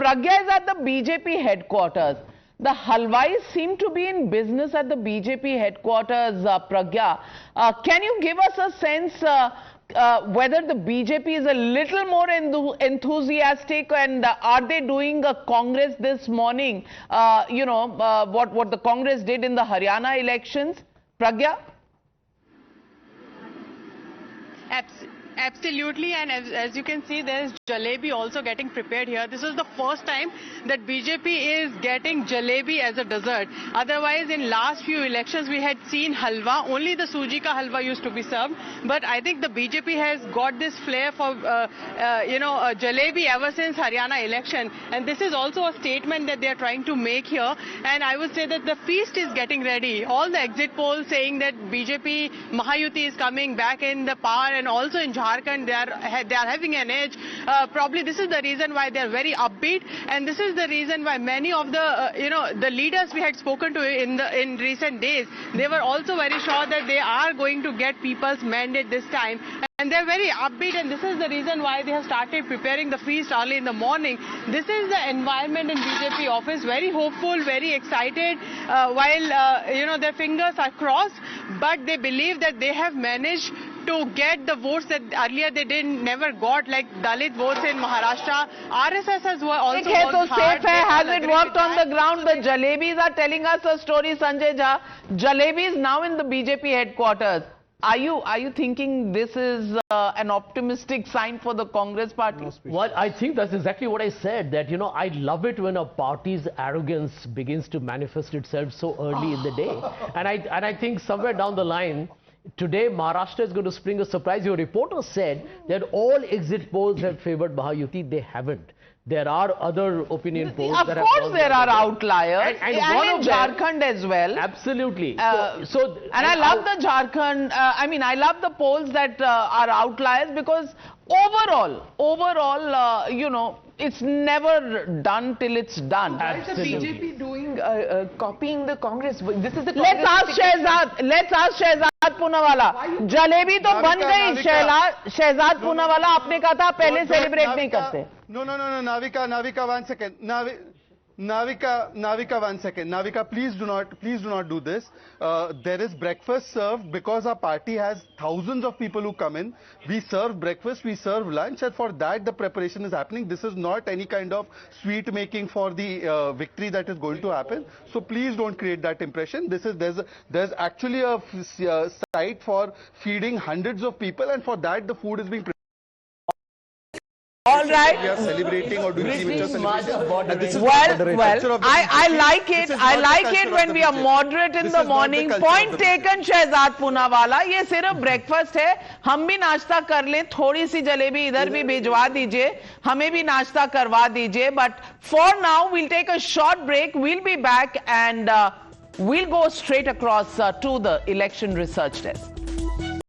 Pragya is at the BJP headquarters. The Halwais seem to be in business at the BJP headquarters, Pragya. Can you give us a sense whether the BJP is a little more enthusiastic, and are they doing a Congress this morning? What the Congress did in the Haryana elections? Pragya? Absolutely, and as you can see, there is jalebi also getting prepared here. This is the first time that BJP is getting jalebi as a dessert. Otherwise, in last few elections, we had seen halwa. Only the suji ka halwa used to be served. But I think the BJP has got this flair for, jalebi ever since Haryana election. And this is also a statement that they are trying to make here. And I would say that the feast is getting ready. All the exit polls saying that BJP Mahayuti is coming back in the power, and also in Jharkhand, they are having an edge. Probably this is the reason why they are very upbeat, and this is the reason why many of the the leaders we had spoken to in recent days, they were also very sure that they are going to get people's mandate this time. And they're very upbeat, and this is the reason why they have started preparing the feast early in the morning. This is the environment in BJP office, very hopeful, very excited, while their fingers are crossed, but they believe that they have managed to get the votes that earlier they never got, like Dalit votes in Maharashtra. RSS has also worked hard. Has it worked on the ground? The jalebis are telling us a story, Sanjay Jha. Jalebi is now in the BJP headquarters. Are you thinking this is an optimistic sign for the Congress party? Well, I think that's exactly what I said, that, I love it when a party's arrogance begins to manifest itself so early in the day. And I think somewhere down the line, today, Maharashtra is going to spring a surprise. Your reporter said that all exit polls have favored Mahayuti. They haven't. There are other opinion polls. Of course, there are outliers, and in Jharkhand as well. Absolutely. And I love the Jharkhand. I love the polls that are outliers, because overall, it's never done till it's done. Why is the BJP doing copying the Congress? This is the Let's ask Shehzad Poonawalla. Jalebi to ban gayi. Shehzad Poonawalla आपने कहा था पहले celebrate नहीं करते. No, Navika, 1 second. Navika, 1 second. Navika, please do not do this. There is breakfast served because our party has thousands of people who come in. We serve breakfast, we serve lunch, and for that the preparation is happening. This is not any kind of sweet making for the victory that is going to happen. So please don't create that impression. There's actually a site for feeding hundreds of people, and for that the food is being prepared. All right. We are celebrating or doing premature celebration. Well, I like it. I like it when we are moderate in the morning. Point taken, Shehzad Poonawalla. ये सिर्फ breakfast है. हम भी नाश्ता कर लें. थोड़ी सी जलेबी इधर भी भिजवा दीजिए. हमें भी नाश्ता करवा दीजिए. But for now, we'll take a short break. We'll be back, and we'll go straight across to the election research desk.